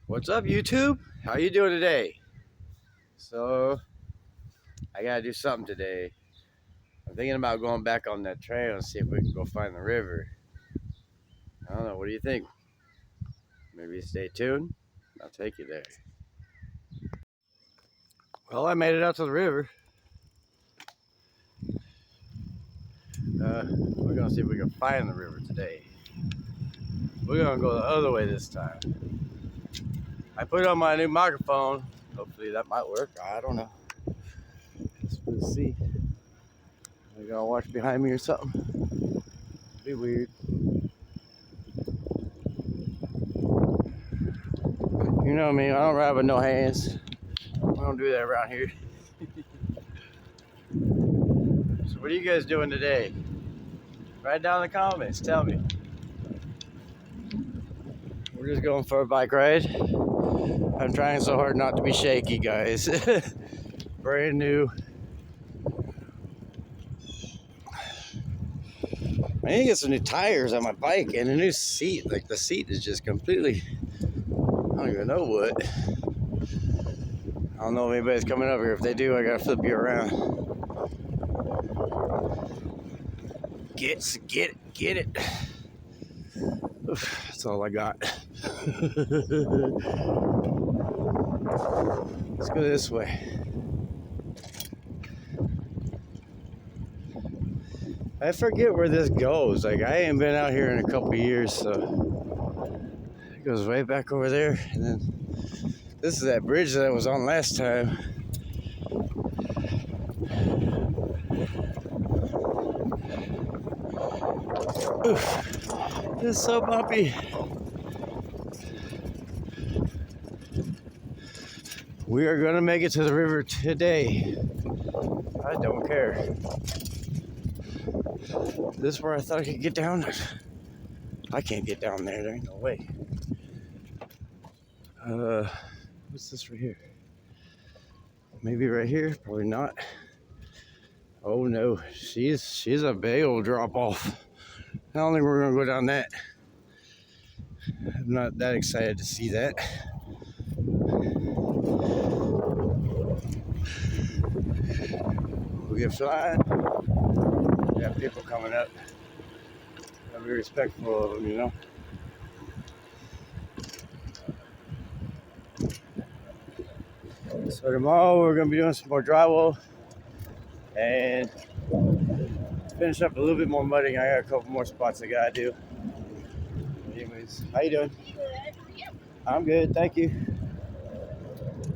What's up, YouTube? How you doing today? So, I gotta do something today. I'm thinking about going back on that trail and see if we can go find the river. I don't know, what do you think? Maybe stay tuned? I'll take you there. Well, I made it out to the river. We're gonna see if we can find the river today. We're gonna go the other way this time. I put on my new microphone. Hopefully that might work. I don't know. We'll see. They're gonna watch behind me or something. Be weird. You know me, I don't ride with no hands. We don't do that around here. So what are you guys doing today? Write down in the comments, tell me. We're just going for a bike ride. I'm trying so hard not to be shaky, guys. Brand new. I need to get some new tires on my bike and a new seat. Like the seat is just completely, I don't even know what. I don't know if anybody's coming over here. If they do, I gotta flip you around. Get it. Oof, that's all I got. Let's go this way. I forget where this goes. Like, I ain't been out here in a couple years, so it goes way back over there. And then this is that bridge that I was on last time. Oof, this is so bumpy. We are gonna make it to the river today. I don't care. This is where I thought I could get down. I can't get down there. There ain't no way. What's this right here? Maybe right here. Probably not. Oh no, she's a big old drop off. I don't think we're gonna go down that. I'm not that excited to see that. We get flying. We have people coming up. Gotta be respectful of them, you know. So tomorrow we're gonna be doing some more drywall and finish up a little bit more mudding. I got a couple more spots I gotta do. Anyways, how you doing? Good. How are you? I'm good, thank you.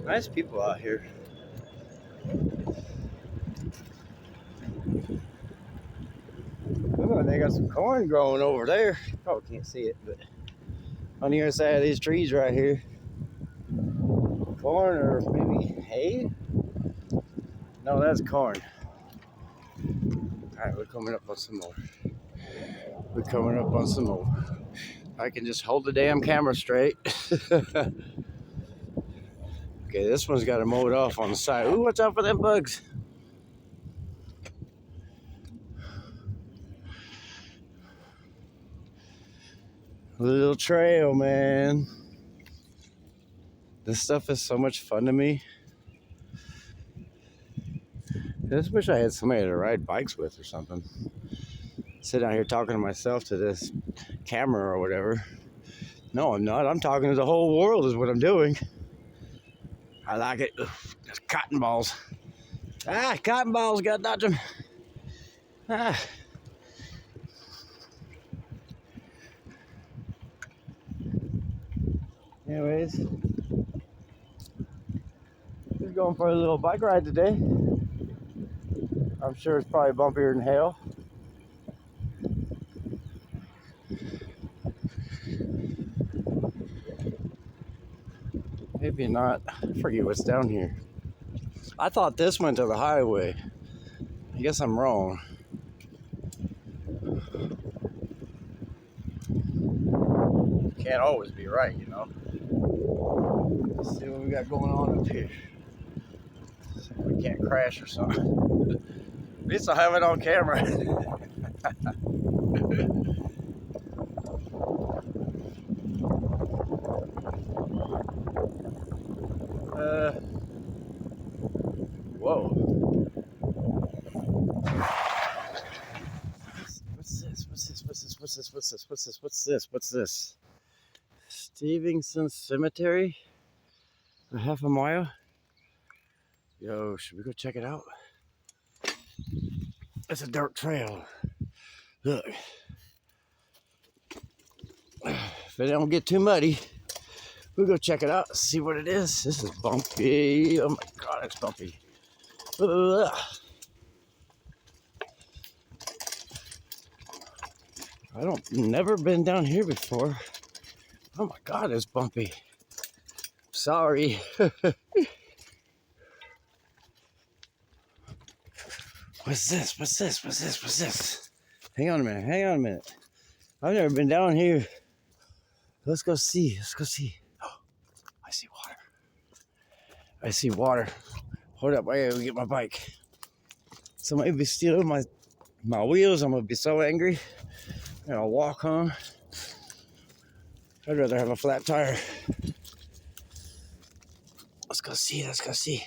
Nice people out here. Oh, they got some corn growing over there. You probably can't see it, but on the other side of these trees right here. Corn or maybe hay? No, that's corn. Alright, we're coming up on some more. I can just hold the damn camera straight. Okay, this one's got to mow it off on the side. Ooh, watch out for them bugs. Little trail, man. This stuff is so much fun to me. I just wish I had somebody to ride bikes with or something. Sit out here talking to myself to this camera or whatever. No, I'm not. I'm talking to the whole world is what I'm doing. I like it. Ugh, there's cotton balls. Ah, cotton balls. Got to dodge them. Ah. Anyways, just going for a little bike ride today. I'm sure it's probably bumpier than hell. Maybe not. I forget what's down here. I thought this went to the highway. I guess I'm wrong. Can't always be right, you know. Let's see what we got going on up here. See if we can't crash or something. At least I'll have it on camera. What's this? What's this? What's this? What's this? Stevenson Cemetery? A half a mile? Yo, should we go check it out? It's a dirt trail. Look. If it don't get too muddy, we'll go check it out, see what it is. This is bumpy. Oh my God, it's bumpy. Ugh. Never been down here before. Oh my God, it's bumpy. Sorry. What's this? What's this? What's this? What's this? Hang on a minute. Hang on a minute. I've never been down here. Let's go see. Let's go see. Oh, I see water. I see water. Hold up. I gotta get my bike. Somebody be stealing my wheels. I'm gonna be so angry. I'm gonna walk home. I'd rather have a flat tire. Let's go see. Let's go see.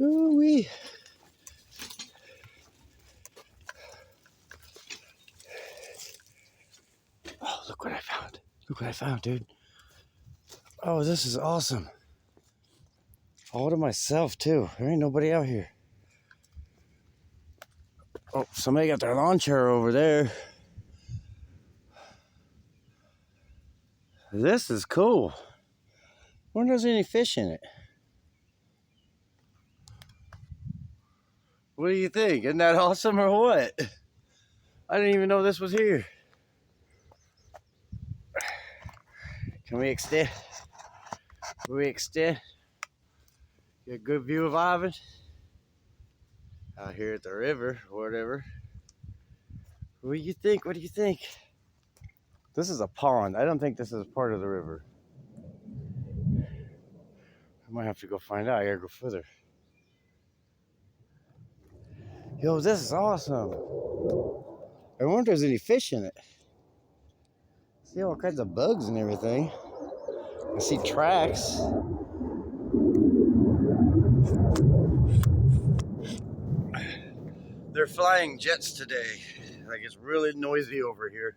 Ooh-wee. Oh, look what I found. Look what I found, dude. Oh, this is awesome. All to myself, too. There ain't nobody out here. Oh, somebody got their lawn chair over there. This is cool. I wonder if there's any fish in it. What do you think? Isn't that awesome or what? I didn't even know this was here. Can we extend? Can we extend? Get a good view of Ivan out here at the river or whatever. What do you think? What do you think? This is a pond. I don't think this is part of the river. I might have to go find out. I gotta go further. Yo, this is awesome. I wonder if there's any fish in it. See all kinds of bugs and everything. I see tracks. They're flying jets today. Like, it's really noisy over here.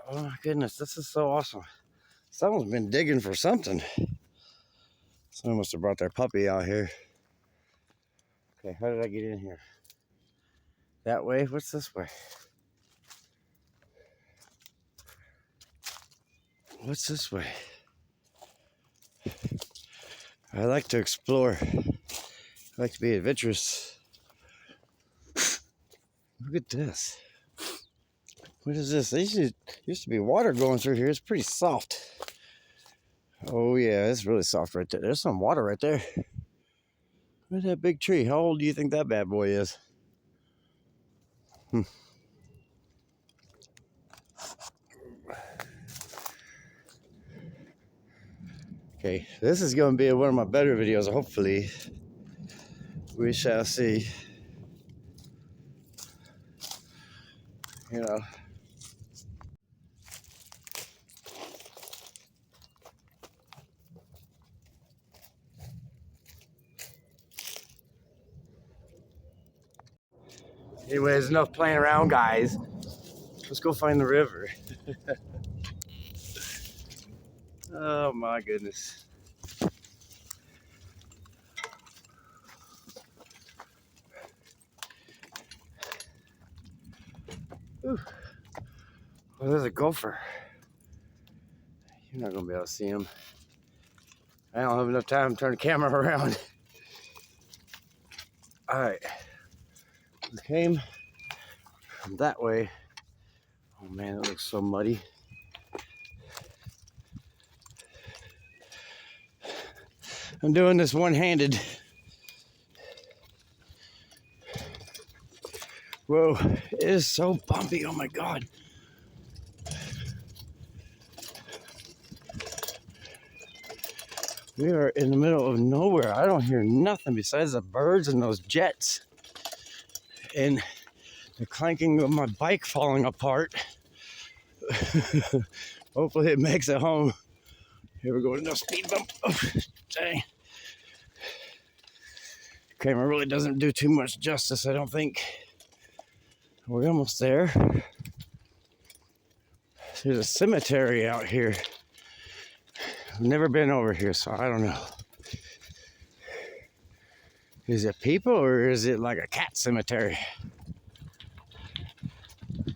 Oh my goodness, this is so awesome. Someone's been digging for something. Someone must have brought their puppy out here. Okay, how did I get in here? That way? What's this way? What's this way? I like to explore. I like to be adventurous. Look at this. What is this? There used to be water going through here. It's pretty soft. Oh yeah, it's really soft right there. There's some water right there. Look at that big tree. How old do you think that bad boy is? Okay, this is going to be one of my better videos, hopefully. We shall see. You know. Anyways, enough playing around, guys. Let's go find the river. Oh my goodness. Ooh. Well, there's a gopher. You're not gonna be able to see him. I don't have enough time to turn the camera around. All right. We came from that way. Oh man, it looks so muddy. I'm doing this one-handed. Whoa, it is so bumpy. Oh my God. We are in the middle of nowhere. I don't hear nothing besides the birds and those jets. And the clanking of my bike falling apart. Hopefully it makes it home. Here we go, no speed bump. Oh, dang. Camera really doesn't do too much justice, I don't think. We're almost there. There's a cemetery out here. I've never been over here, so I don't know. Is it people or is it like a cat cemetery?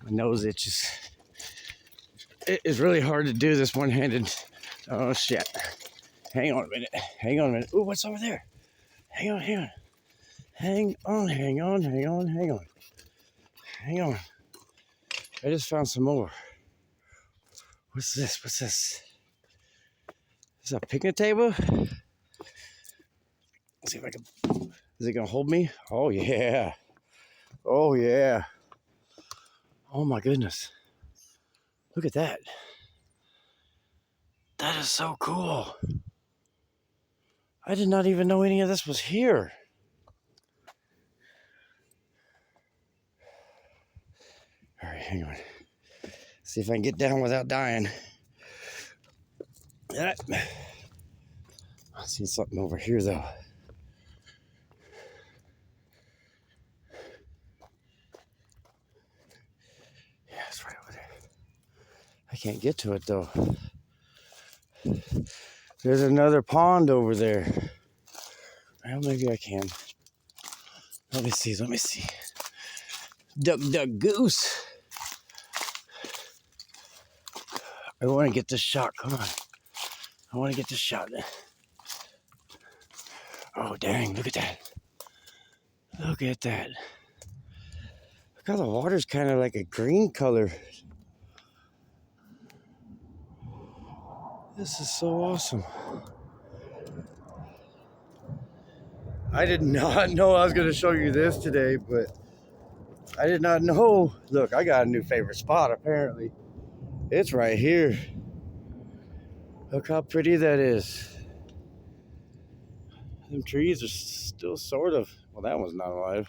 My nose itches. It is really hard to do this one-handed. Oh shit. Hang on a minute. Hang on a minute. Ooh, what's over there? Hang on, hang on. Hang on, hang on, hang on, hang on. Hang on. I just found some more. What's this? What's this? Is this a picnic table? Let's see if I can. Is it gonna hold me? Oh yeah. Oh yeah. Oh my goodness. Look at that. That is so cool. I did not even know any of this was here. All right, hang on. See if I can get down without dying. I see something over here though. Yeah, it's right over there. I can't get to it though. There's another pond over there. Well, maybe I can. Let me see, let me see. Duck, duck, goose. I want to get this shot, come on. I want to get this shot. Oh, dang, look at that. Look at that. Look how the water's kind of like a green color. This is so awesome. I did not know I was going to show you this today, but I did not know. Look, I got a new favorite spot apparently. It's right here. Look how pretty that is. Them trees are still sort of, well, that one's not alive.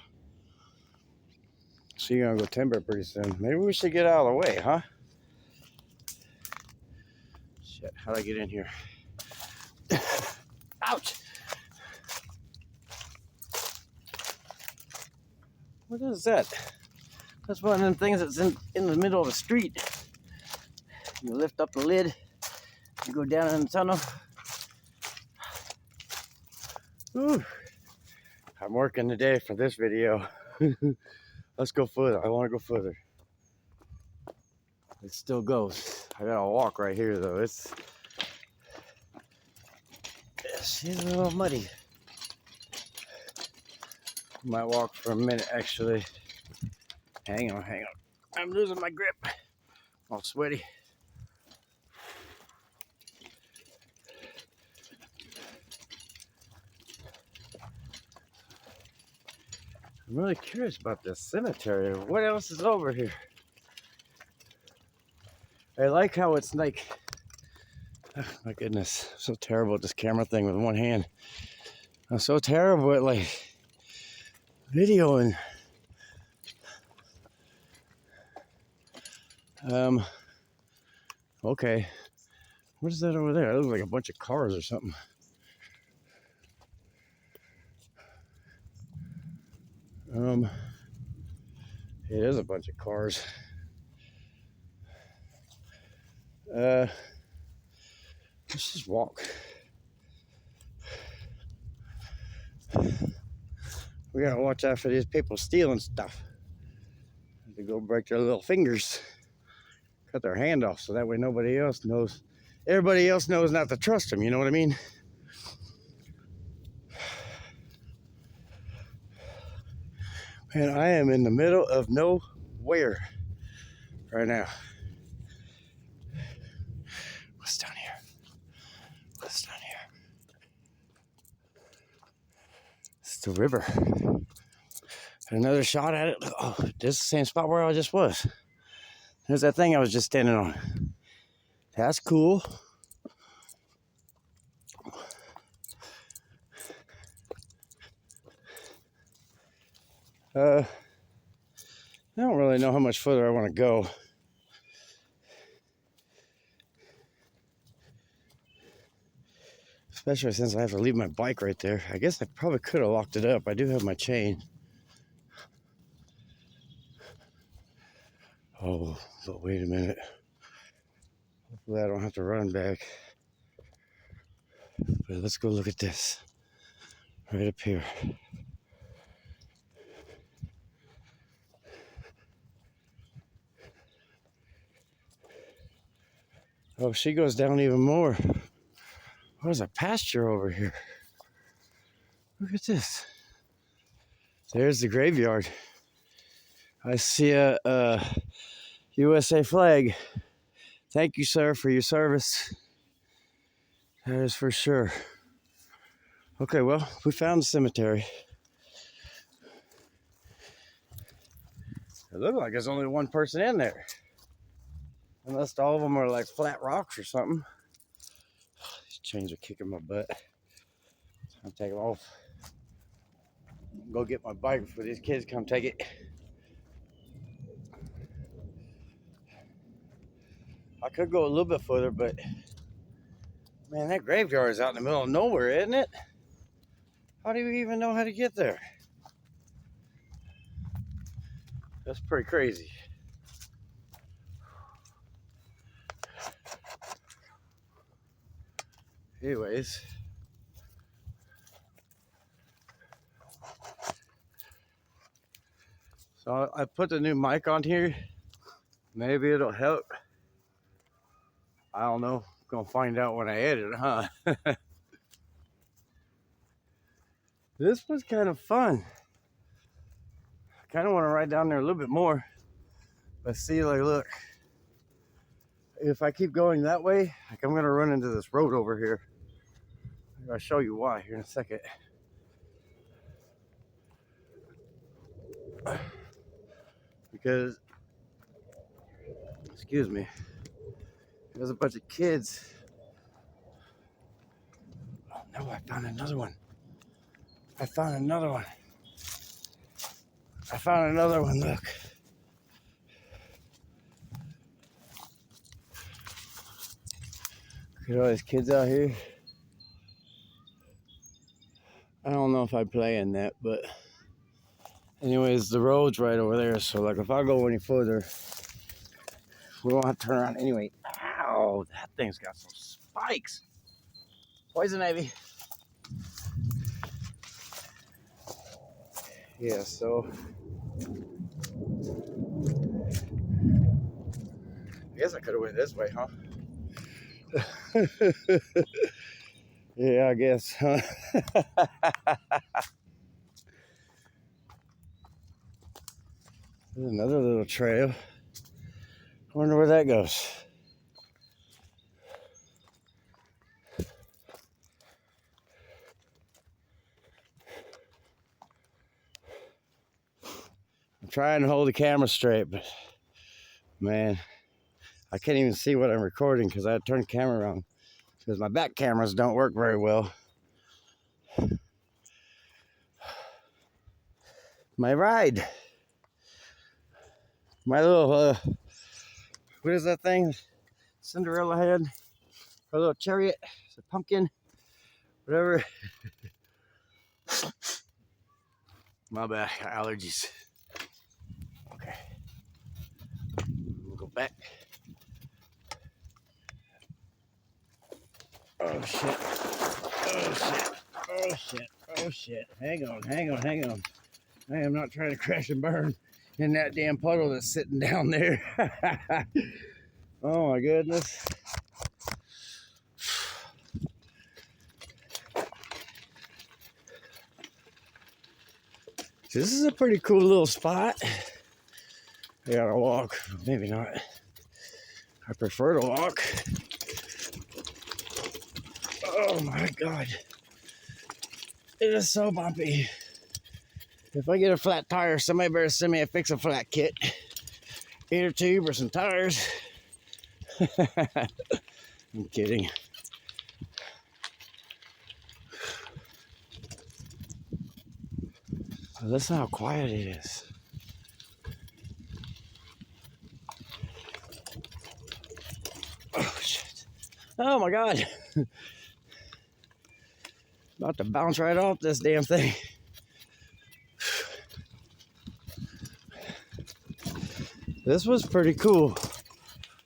So you're gonna go timber pretty soon. Maybe we should get out of the way, huh? Shit, how'd I get in here? Ouch! What is that? That's one of them things that's in the middle of the street. You lift up the lid, you go down in the tunnel. Whew. I'm working today for this video. Let's go further. I want to go further. It still goes. I gotta walk right here though. It's a little muddy. Might walk for a minute actually. Hang on, hang on. I'm losing my grip. All sweaty. I'm really curious about this cemetery. What else is over here? I like how it's like, oh my goodness, I'm so terrible at this camera thing with one hand. I'm so terrible at like videoing. Okay. What is that over there? It looks like a bunch of cars or something. It is a bunch of cars. Let's just walk. We gotta watch out for these people stealing stuff. They go break their little fingers, cut their hand off, so that way nobody else knows. Everybody else knows not to trust them, you know what I mean? Man, I am in the middle of nowhere right now. What's down here? What's down here? It's the river. Another shot at it. Oh, this is the same spot where I just was. There's that thing I was just standing on. That's cool. I don't really know how much further I want to go. Especially since I have to leave my bike right there. I guess I probably could have locked it up. I do have my chain. Oh, but wait a minute. Hopefully I don't have to run back. But let's go look at this. Right up here. Oh, she goes down even more. There's a pasture over here. Look at this. There's the graveyard. I see a USA flag. Thank you, sir, for your service. That is for sure. Okay, well, we found the cemetery. It looks like there's only one person in there. Unless all of them are like flat rocks or something. These chains are kicking my butt. I'm taking them off. Go get my bike before these kids come take it. I could go a little bit further, but man, that graveyard is out in the middle of nowhere, isn't it? How do you even know how to get there? That's pretty crazy. Anyways, so I put the new mic on here. Maybe it'll help. I don't know. Gonna find out when I edit it, huh? This was kind of fun. I kind of want to ride down there a little bit more. But see, like, look. If I keep going that way, like, I'm gonna run into this road over here. I'll show you why here in a second. Because, excuse me, there's a bunch of kids. Oh no, I found another one. I found another one. I found another one, look. Look at all these kids out here. I don't know if I play in that, but anyways, the road's right over there. So like if I go any further, we won't have to turn around anyway. Ow, that thing's got some spikes. Poison ivy. Yeah, so I guess I could have went this way, huh? Yeah, I guess, huh? There's another little trail. I wonder where that goes. I'm trying to hold the camera straight, but man, I can't even see what I'm recording because I had to turn the camera around because my back cameras don't work very well. My ride. My little, what is that thing Cinderella had? Her little chariot, it's a pumpkin, whatever. My bad, allergies. Okay, we'll go back. Oh shit, oh shit, oh shit, oh shit. Hang on. I am not trying to crash and burn in that damn puddle that's sitting down there. Oh my goodness. This is a pretty cool little spot. I gotta walk, maybe not. I prefer to walk. Oh my God. It is so bumpy. If I get a flat tire, somebody better send me a fix a flat kit. Either tube or some tires. I'm kidding. Listen how quiet it is. Oh shit. Oh my God. About to bounce right off this damn thing. This was pretty cool.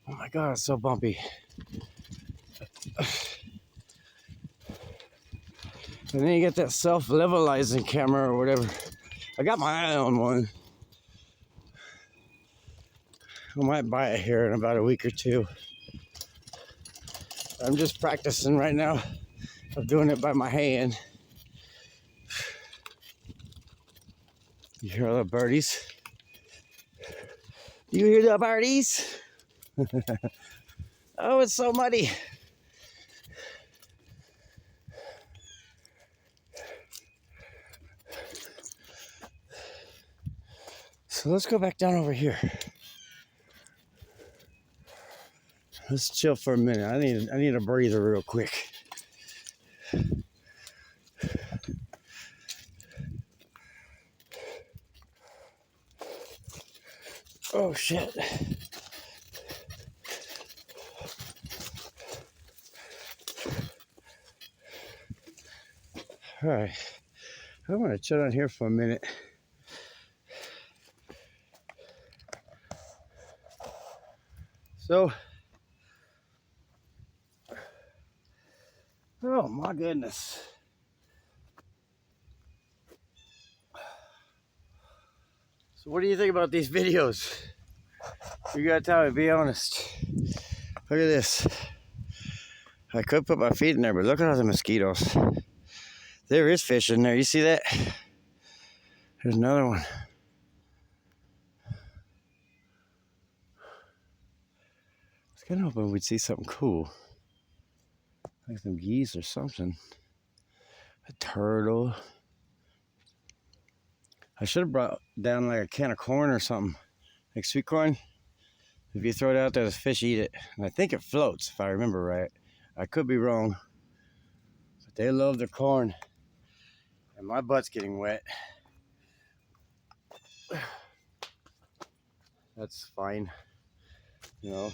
Oh my God, it's so bumpy. And then you get that self-levelizing camera or whatever. I got my eye on one. I might buy it here in about a week or two. I'm just practicing right now of doing it by my hand. You hear all the birdies? You hear the birdies? Oh, it's so muddy. So let's go back down over here. Let's chill for a minute. I need a breather real quick. Oh shit. All right. I'm gonna chill down here for a minute. So, oh my goodness. So what do you think about these videos? You gotta tell me, be honest. Look at this. I could put my feet in there, but look at all the mosquitoes. There is fish in there. You see that? There's another one. I was kind of hoping we'd see something cool. Like some geese or something. A turtle. I should have brought down like a can of corn or something. Like sweet corn. If you throw it out there, the fish eat it. And I think it floats, if I remember right. I could be wrong. But they love their corn. And my butt's getting wet. That's fine. You know.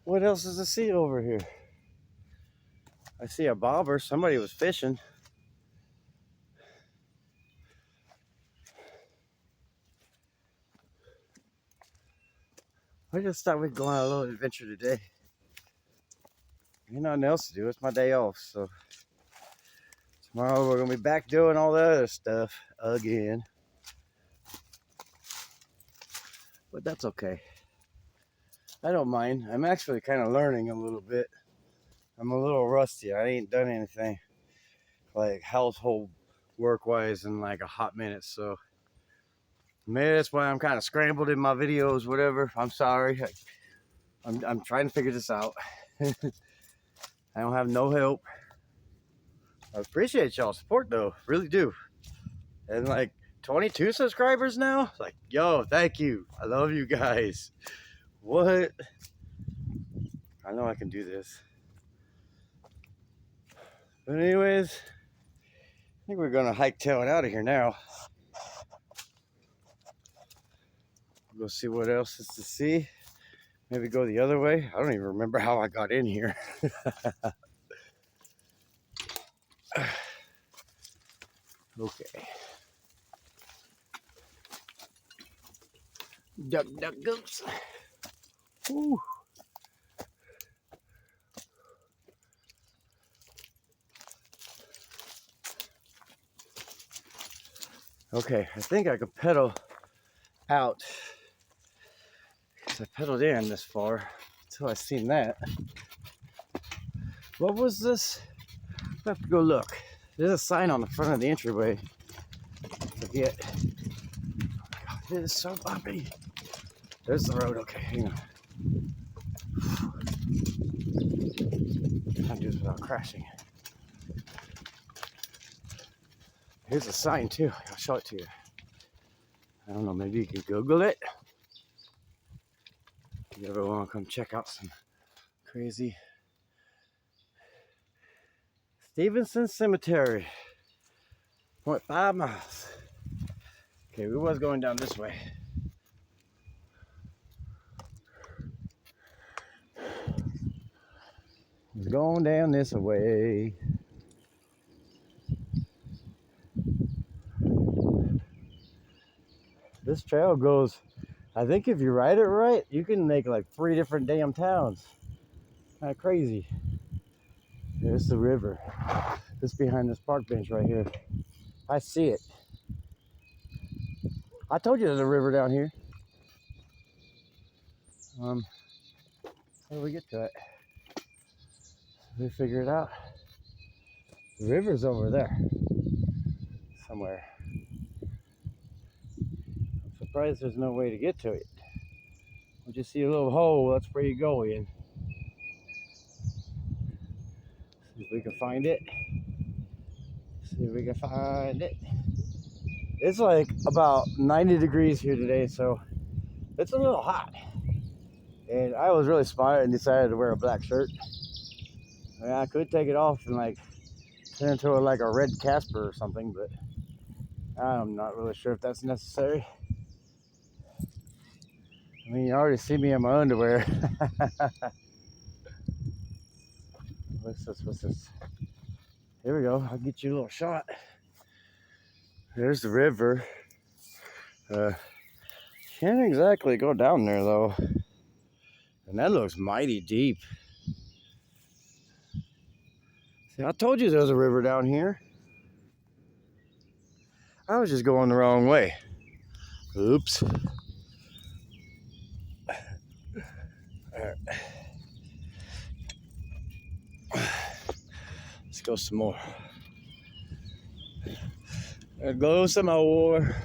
What else is to see over here? I see a bobber. Somebody was fishing. I just thought we'd go on a little adventure today. Ain't nothing else to do. It's my day off, so tomorrow we're gonna be back doing all the other stuff again. But that's okay. I don't mind. I'm actually kind of learning a little bit. I'm a little rusty. I ain't done anything like household work-wise in like a hot minute, so maybe that's why I'm kind of scrambled in my videos, whatever. I'm sorry. I'm trying to figure this out. I don't have no help. I appreciate y'all's support though, really do. And like 22 subscribers now. It's like, yo, thank you. I love you guys. What? I know I can do this. But anyways, I think we're gonna hike tailing out of here now. Go see what else is to see. Maybe go the other way. I don't even remember how I got in here. Okay. Duck, duck, goose. Woo. Okay, I think I could pedal out. Because I pedaled in this far until I seen that. What was this? I have to go look. There's a sign on the front of the entryway. I forget. Oh my God, it is so bumpy. There's the road. Okay, hang on. I'll do this without crashing. Here's a sign too. I'll show it to you. I don't know, maybe you can Google it. If you ever want to come check out some crazy Stevenson Cemetery. 0.5 miles. Okay, we was going down this way. It's going down this way. This trail goes, I think if you ride it right, you can make like 3 different damn towns. Kind of crazy. There's the river. Just behind this park bench right here. I see it. I told you there's a river down here. How do we get to it? We figure it out. The river's over there. Somewhere. I'm surprised there's no way to get to it. We just see a little hole, that's where you go in. See if we can find it. See if we can find it. It's like about 90 degrees here today, so it's a little hot. And I was really smart and decided to wear a black shirt. I mean, I could take it off and like turn into like a red Casper or something, but I'm not really sure if that's necessary. I mean, you already see me in my underwear. What's this? Here we go. I'll get you a little shot. There's the river. Can't exactly go down there though. And that looks mighty deep. See, I told you there was a river down here. I was just going the wrong way. Oops. Alright. Let's go some more. There goes some more.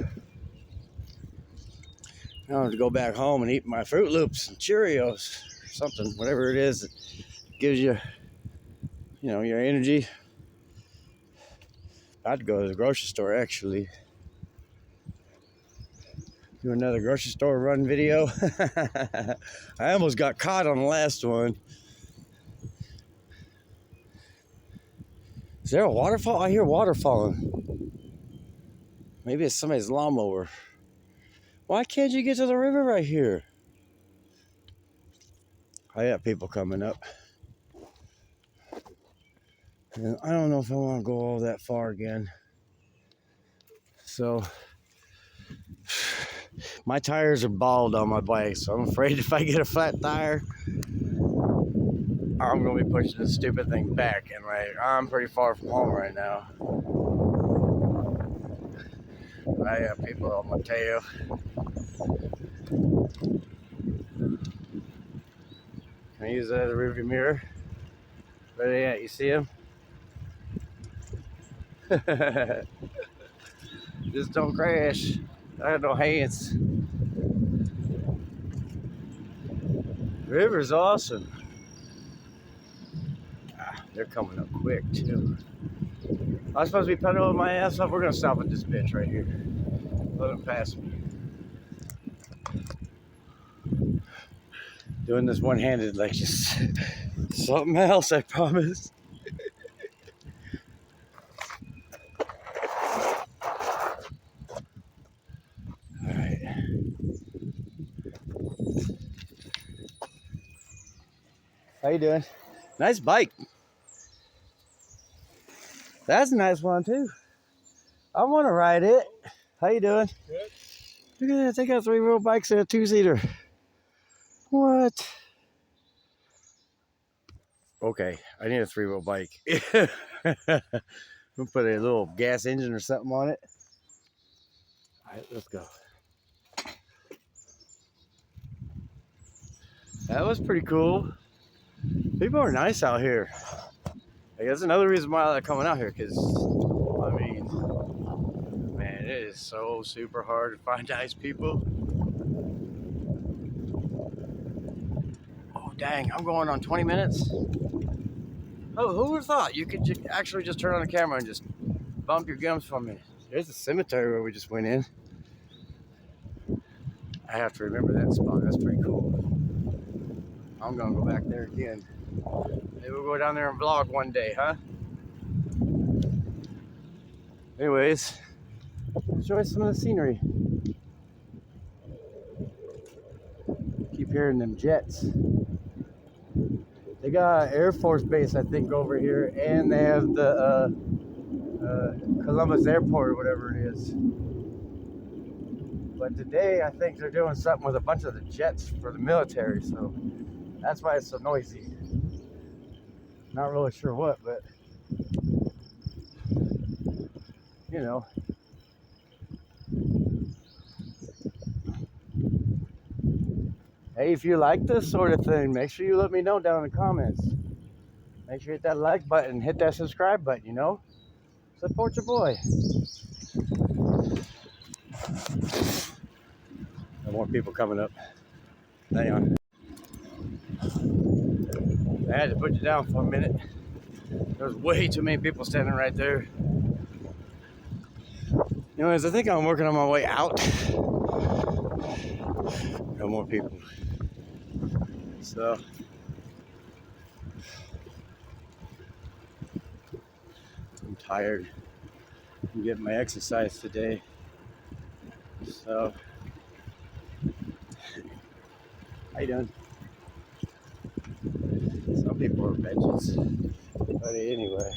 I want to go back home and eat my Fruit Loops and Cheerios or something, whatever it is that gives you, your energy. I'd go to the grocery store actually. Do another grocery store run video. I almost got caught on the last one. Is there a waterfall? I hear water falling. Maybe it's somebody's lawnmower. Why can't you get to the river right here? I got people coming up. And I don't know if I want to go all that far again. So, my tires are bald on my bike, so I'm afraid if I get a flat tire, I'm going to be pushing this stupid thing back. And I'm pretty far from home right now. I got people on my tail. Can I use that as a rearview mirror? Where they at? You see them? Just don't crash. I have no hands. The river's awesome. They're coming up quick too. I was supposed to be pedaling my ass off. We're gonna stop at this bench right here. Let them pass me. Doing this one-handed like just something else, I promise. Alright. How you doing? Nice bike. That's a nice one too. I want to ride it. How you doing? Good. Look at that. They got 3-wheel bikes and a 2-seater. What? Okay, I need a 3-wheel bike. We'll put a little gas engine or something on it. All right, let's go. That was pretty cool. People are nice out here. I guess another reason why I like coming out here, because, I mean, man, it is so super hard to find nice people. Oh, dang, I'm going on 20 minutes. Oh, who would have thought you could actually just turn on the camera and just bump your gums for me? There's the cemetery where we just went in. I have to remember that spot. That's pretty cool. I'm gonna go back there again. Maybe we'll go down there and vlog one day, huh? Anyways, enjoy some of the scenery. Keep hearing them jets. They got Air Force Base, I think, over here, and they have the Columbus Airport or whatever it is. But today, I think they're doing something with a bunch of the jets for the military, so that's why it's so noisy. Not really sure what, but you know. Hey, if you like this sort of thing, make sure you let me know down in the comments. Make sure you hit that like button, hit that subscribe button, you know? Support your boy. No more people coming up. Hang on. I had to put you down for a minute. There's way too many people standing right there. Anyways, I think I'm working on my way out. No more people. So, I'm tired. I'm getting my exercise today. So, how you doing? Some people are bitches. But anyway,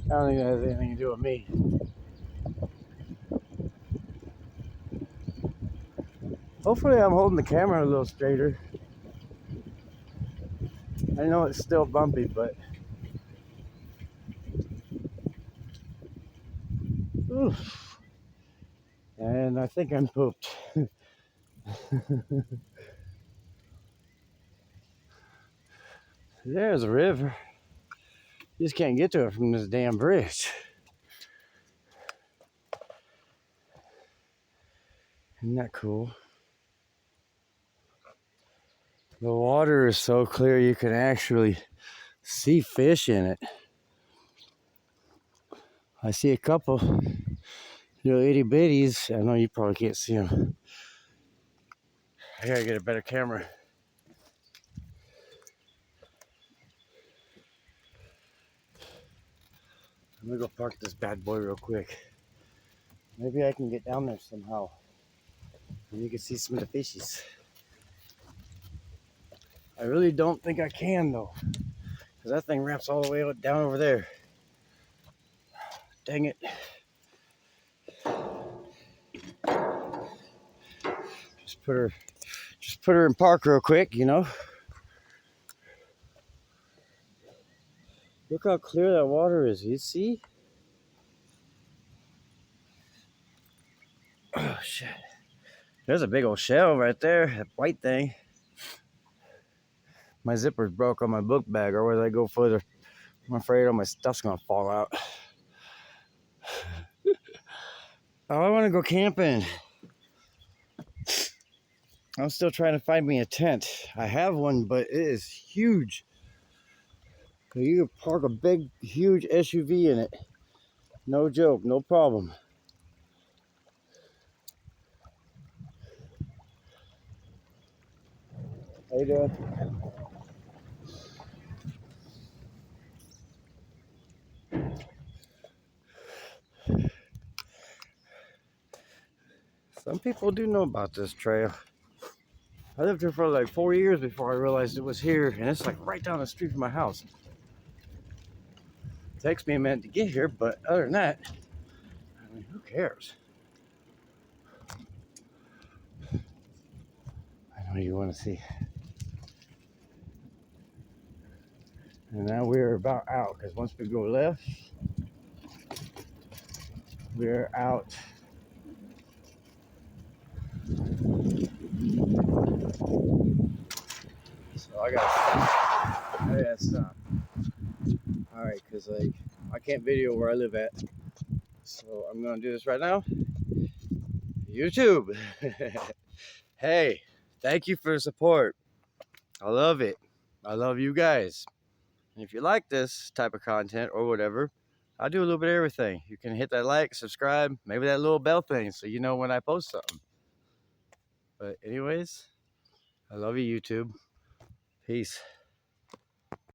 I don't think that has anything to do with me. Hopefully I'm holding the camera a little straighter. I know it's still bumpy, but oof. And I think I'm pooped. There's a river. You just can't get to it from this damn bridge. Isn't that cool? The water is so clear you can actually see fish in it. I see a couple little itty bitties. I know you probably can't see them. I gotta get a better camera. I'm gonna go park this bad boy real quick. Maybe I can get down there somehow. And you can see some of the fishies. I really don't think I can though. Because that thing wraps all the way down over there. Dang it. Just put her in park real quick, you know. Look how clear that water is. You see? Oh shit. There's a big old shell right there, that white thing. My zipper's broke on my book bag, or whether I go further, I'm afraid all my stuff's gonna fall out. Oh, I wanna go camping. I'm still trying to find me a tent. I have one, but it is huge. You can park a big, huge SUV in it. No joke, no problem. How you doing? Some people do know about this trail. I lived here for like 4 years before I realized it was here, and it's like right down the street from my house. It takes me a minute to get here, but other than that, I mean, who cares? I know you want to see. And now we're about out, because once we go left, we're out. So I gotta stop. All right, because like I can't video where I live at, so I'm gonna do this right now. YouTube. Hey, thank you for the support. I love it. I love you guys. And if you like this type of content or whatever, I do a little bit of everything. You can hit that like, subscribe, maybe that little bell thing so you know when I post something. But anyways, I love you, YouTube. Peace.